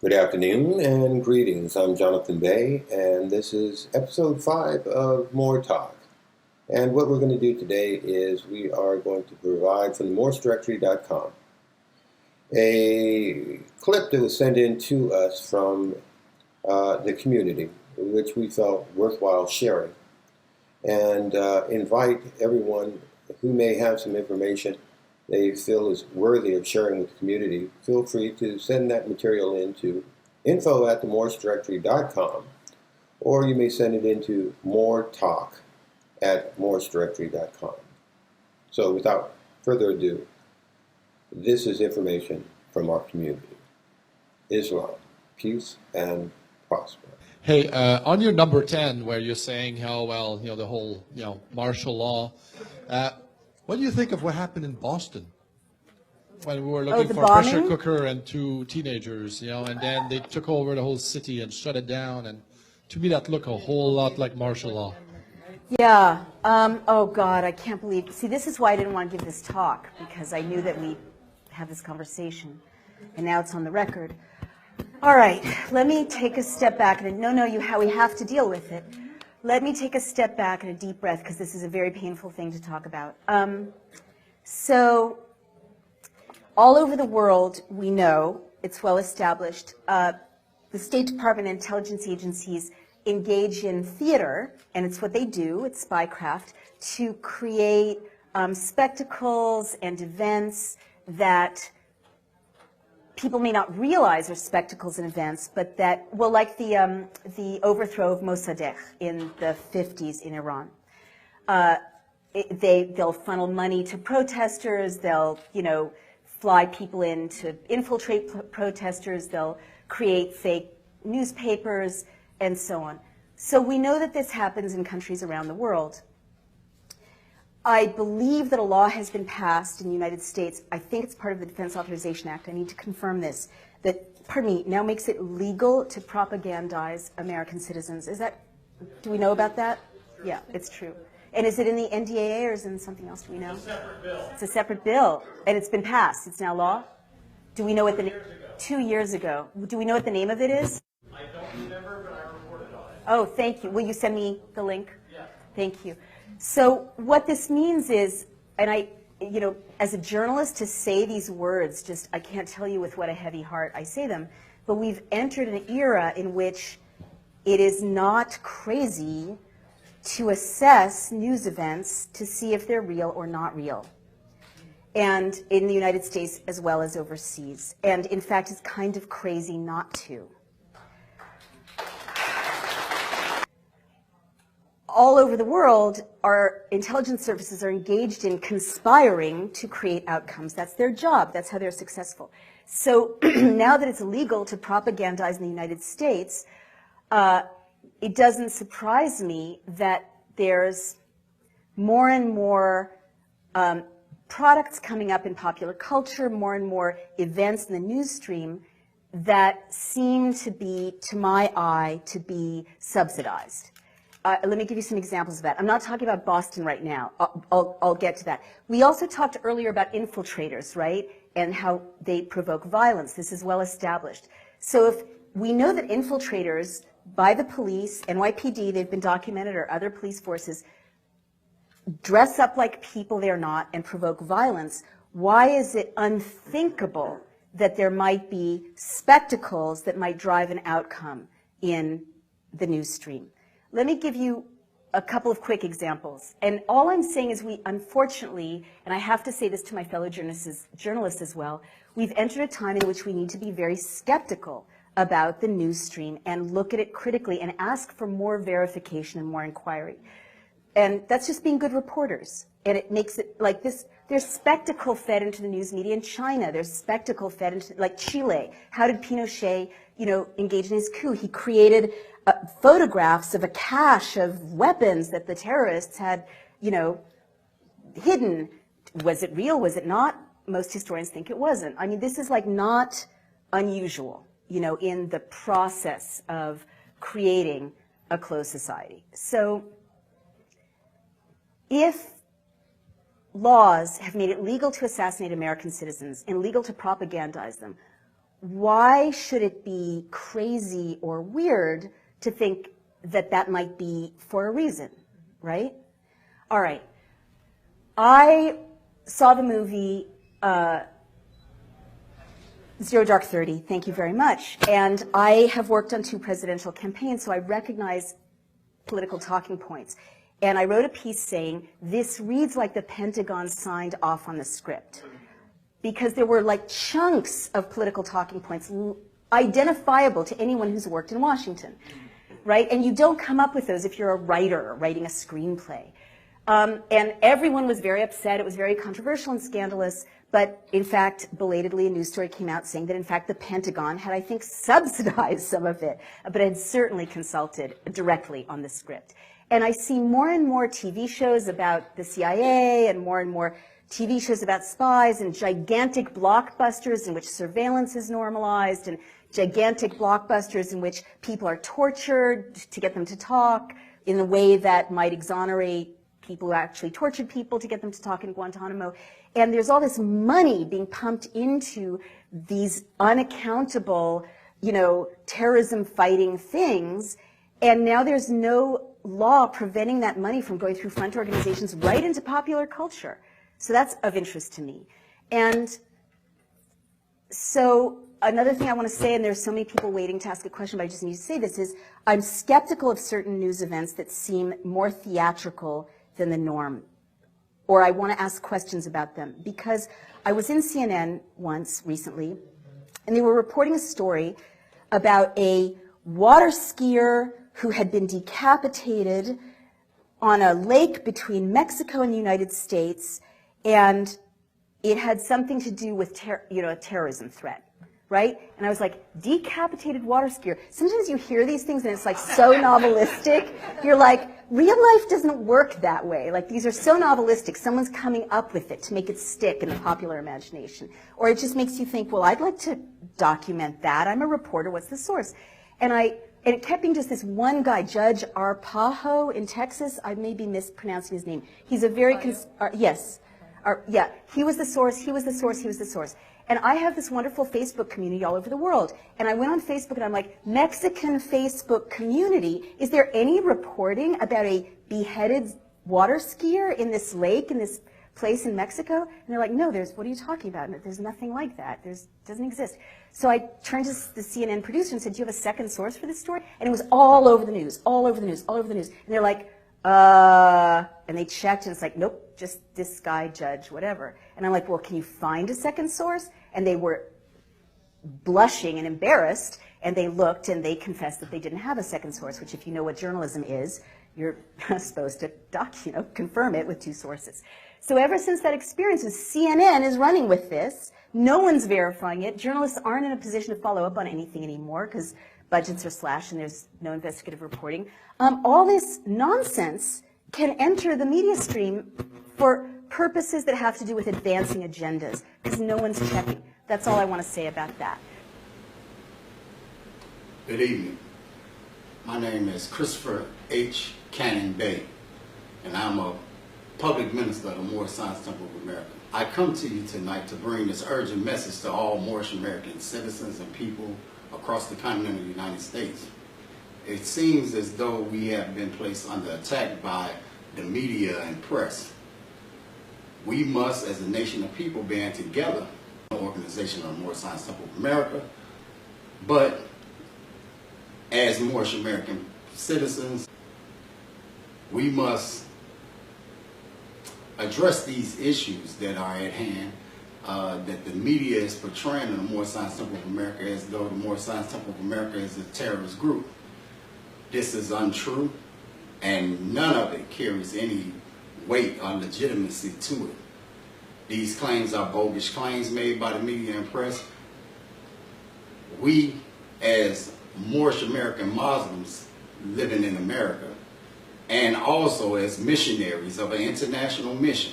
Good afternoon and greetings. I'm Jonathan Bay, and this is episode 5 of Moor Talk. And what we're going to do today is we are going to provide from the moorsdirectory.com a clip that was sent in to us from the community, which we felt worthwhile sharing, and invite everyone who may have some information they feel is worthy of sharing with the community. Feel free to send that material into info@themoorsdirectory.com, or you may send it into moretalk@moorsdirectory.com. So without further ado, this is information from our community. Islam, peace and prosper. Hey, on your number 10, where you're saying how, well, the whole, martial law, what do you think of what happened in Boston when we were looking for a pressure cooker and 2 teenagers, and then they took over the whole city and shut it down, and to me that looked a whole lot like martial law. Yeah. Oh, God, I can't believe. See, this is why I didn't want to give this talk, because I knew that we'd have this conversation, and now it's on the record. All right, let me take a step back. We have to deal with it. Let me take a step back and a deep breath, because this is a very painful thing to talk about. So all over the world, we know, it's well established, the State Department and intelligence agencies engage in theater, and it's what they do, it's spycraft, to create spectacles and events that people may not realize are spectacles and events, but that, well, like the overthrow of Mossadegh in the 50s in Iran. They'll funnel money to protesters, they'll, fly people in to infiltrate protesters, they'll create fake newspapers, and so on. So we know that this happens in countries around the world. I believe that a law has been passed in the United States, I think it's part of the Defense Authorization Act, I need to confirm this, that, now makes it legal to propagandize American citizens. Do we know about that? Yeah, it's true. And is it in the NDAA or is it in something else? Do we know? It's a separate bill. It's a separate bill, and it's been passed. It's now law? Do we know what the 2 years ago. Do we know what the name of it is? I don't remember, but I reported on it. Oh, thank you. Will you send me the link? Yeah. Thank you. So what this means is, and I, as a journalist to say these words, I can't tell you with what a heavy heart I say them, but we've entered an era in which it is not crazy to assess news events to see if they're real or not real. And in the United States as well as overseas. And in fact, it's kind of crazy not to. All over the world, our intelligence services are engaged in conspiring to create outcomes. That's their job. That's how they're successful. So now that it's illegal to propagandize in the United States, it doesn't surprise me that there's more and more products coming up in popular culture, more and more events in the news stream that seem to be, to my eye, to be subsidized. Let me give you some examples of that. I'm not talking about Boston right now. I'll get to that. We also talked earlier about infiltrators, right? And how they provoke violence. This is well established. So if we know that infiltrators by the police, NYPD, they've been documented, or other police forces, dress up like people they're not and provoke violence, why is it unthinkable that there might be spectacles that might drive an outcome in the news stream? Let me give you a couple of quick examples. And all I'm saying is we, unfortunately, and I have to say this to my fellow journalists as well, we've entered a time in which we need to be very skeptical about the news stream and look at it critically and ask for more verification and more inquiry. And that's just being good reporters. And it makes it like this. There's spectacle fed into the news media in China. There's spectacle fed into, like Chile. How did Pinochet, engage in his coup? He created photographs of a cache of weapons that the terrorists had, hidden. Was it real? Was it not? Most historians think it wasn't. I mean, this is like not unusual, in the process of creating a closed society. So if laws have made it legal to assassinate American citizens and legal to propagandize them, why should it be crazy or weird to think that that might be for a reason, right? All right. I saw the movie Zero Dark 30, thank you very much. And I have worked on 2 presidential campaigns, so I recognize political talking points. And I wrote a piece saying, this reads like the Pentagon signed off on the script. Because there were like chunks of political talking points identifiable to anyone who's worked in Washington, right? And you don't come up with those if you're a writer writing a screenplay. And everyone was very upset. It was very controversial and scandalous. But in fact, belatedly, a news story came out saying that in fact the Pentagon had, I think, subsidized some of it, but had certainly consulted directly on the script. And I see more and more TV shows about the CIA and more TV shows about spies and gigantic blockbusters in which surveillance is normalized and gigantic blockbusters in which people are tortured to get them to talk in a way that might exonerate people who actually tortured people to get them to talk in Guantanamo. And there's all this money being pumped into these unaccountable, terrorism fighting things. And now there's no law preventing that money from going through front organizations right into popular culture. So that's of interest to me. And so another thing I want to say, and there's so many people waiting to ask a question, but I just need to say this, is I'm skeptical of certain news events that seem more theatrical than the norm, or I want to ask questions about them. Because I was in CNN once recently, and they were reporting a story about a water skier who had been decapitated on a lake between Mexico and the United States, and it had something to do with a terrorism threat. Right? And I was like, decapitated water skier. Sometimes you hear these things and it's like so novelistic. You're like, real life doesn't work that way. Like, these are so novelistic. Someone's coming up with it to make it stick in the popular imagination. Or it just makes you think, well, I'd like to document that. I'm a reporter. What's the source? And it kept being just this one guy, Judge Arpajo in Texas. I may be mispronouncing his name. He's a very, yes. Yeah, he was the source, he was the source, he was the source. And I have this wonderful Facebook community all over the world. And I went on Facebook and I'm like, Mexican Facebook community, is there any reporting about a beheaded water skier in this lake, in this place in Mexico? And they're like, no, what are you talking about? There's nothing like that. Doesn't exist. So I turned to the CNN producer and said, do you have a second source for this story? And it was all over the news, all over the news, all over the news. And they're like, and they checked and it's like, nope, just this guy, Judge, whatever. And I'm like, well, can you find a second source? And they were blushing and embarrassed, and they looked and they confessed that they didn't have a second source, which if you know what journalism is, you're supposed to confirm it with 2 sources. So ever since that experience, CNN is running with this. No one's verifying it. Journalists aren't in a position to follow up on anything anymore because budgets are slashed and there's no investigative reporting. All this nonsense can enter the media stream for purposes that have to do with advancing agendas, because no one's checking. That's all I want to say about that. Good evening. My name is Christopher H. Cannon Bay, and I'm a public minister of the Moorish Science Temple of America. I come to you tonight to bring this urgent message to all Moorish American citizens and people across the continental United States. It seems as though we have been placed under attack by the media and press. We must, as a nation of people, band together, the organization of the Moorish Science Temple of America, but as Moorish American citizens, we must address these issues that are at hand, that the media is portraying in the Moorish Science Temple of America as though the Moorish Science Temple of America is a terrorist group. This is untrue, and none of it carries any weight or legitimacy to it. These claims are bogus claims made by the media and press. We, as Moorish American Muslims living in America, and also as missionaries of an international mission,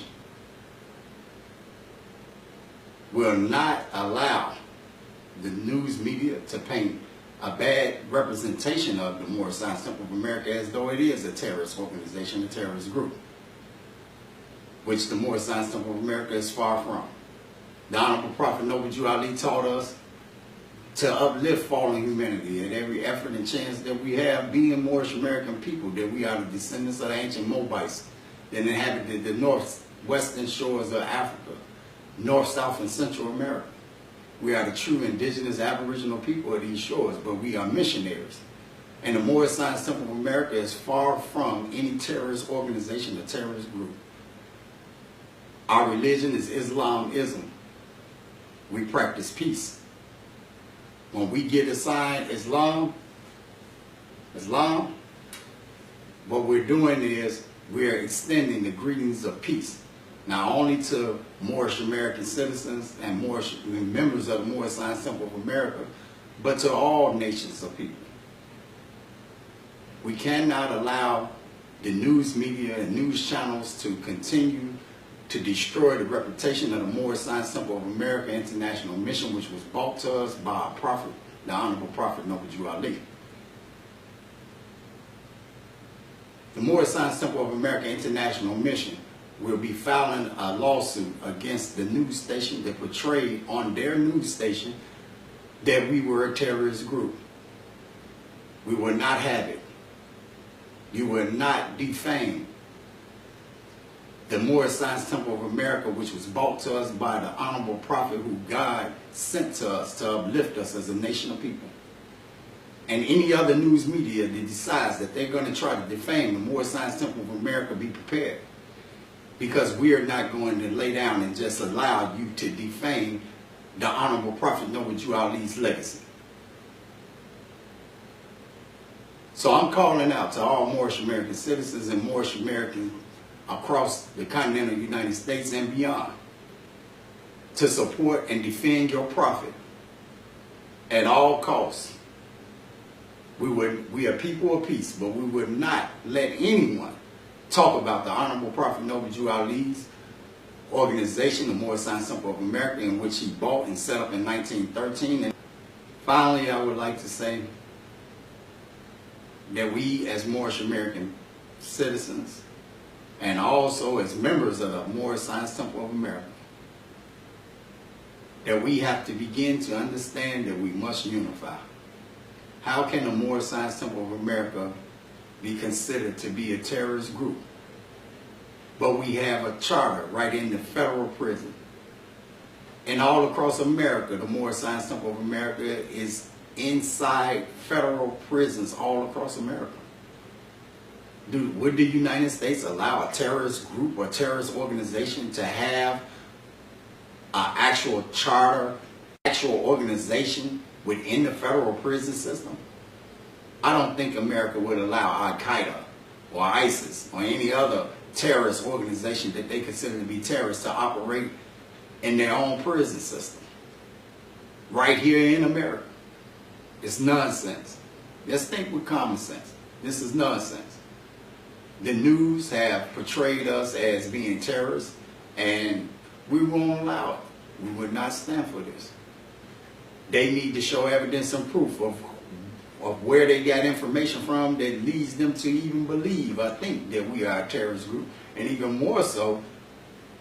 will not allow the news media to paint a bad representation of the Moorish Science Temple of America as though it is a terrorist organization, a terrorist group, which the Moorish Science Temple of America is far from. The Honorable Prophet Noble Jew Ali taught us to uplift fallen humanity at every effort and chance that we have, being Moorish American people, that we are the descendants of the ancient Moabites that inhabited the northwestern shores of Africa, North, South, and Central America. We are the true indigenous aboriginal people of these shores, but we are missionaries. And the Moorish Science Temple of America is far from any terrorist organization or terrorist group. Our religion is Islamism. We practice peace. When we get assigned Islam, what we're doing is we're extending the greetings of peace, not only to Moorish American citizens and Moorish members of the Moorish Science Temple of America, but to all nations of people. We cannot allow the news media and news channels to continue to destroy the reputation of the Moorish Science Temple of America International Mission, which was brought to us by our prophet, the Honorable Prophet Noble Ali. The Moorish Science Temple of America International Mission will be filing a lawsuit against the news station that portrayed on their news station that we were a terrorist group. We will not have it. You will not defame the Moorish Science Temple of America, which was brought to us by the Honorable Prophet who God sent to us to uplift us as a nation of people. And any other news media that decides that they're going to try to defame the Moorish Science Temple of America, be prepared. Because we are not going to lay down and just allow you to defame the Honorable Prophet Noble Ali's legacy. So I'm calling out to all Moorish American citizens and Moorish Americans across the continental United States and beyond to support and defend your prophet at all costs. We are people of peace, but we would not let anyone talk about the Honorable Prophet Noble Ali's organization, the Moorish Science Temple of America, in which he bought and set up in 1913. And finally, I would like to say that we as Moorish American citizens and also as members of the Moorish Science Temple of America, that we have to begin to understand that we must unify. How can the Moorish Science Temple of America be considered to be a terrorist group? But we have a charter right in the federal prison. And all across America, the Moorish Science Temple of America is inside federal prisons all across America. Would the United States allow a terrorist group or terrorist organization to have an actual charter, actual organization within the federal prison system? I don't think America would allow Al-Qaeda or ISIS or any other terrorist organization that they consider to be terrorists to operate in their own prison system right here in America. It's nonsense. Let's think with common sense. This is nonsense. The news have portrayed us as being terrorists, and we won't allow it. We would not stand for this. They need to show evidence and proof of where they got information from that leads them to even believe or think that we are a terrorist group. And even more so,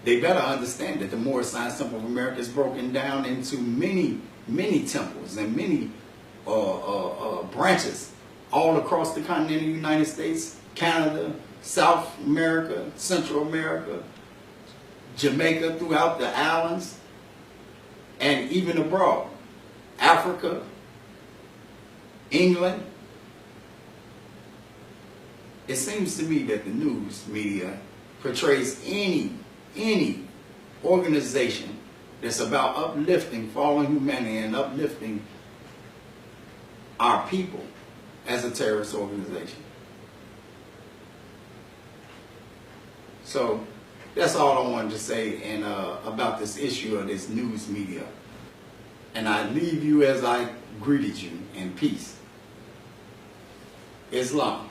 they better understand that the Moorish Science Temple of America is broken down into many, many temples and many branches all across the continental United States, Canada, South America, Central America, Jamaica, throughout the islands, and even abroad. Africa, England. It seems to me that the news media portrays any organization that's about uplifting fallen humanity and uplifting our people as a terrorist organization. So that's all I wanted to say about this issue of this news media. And I leave you as I greeted you in peace. Islam.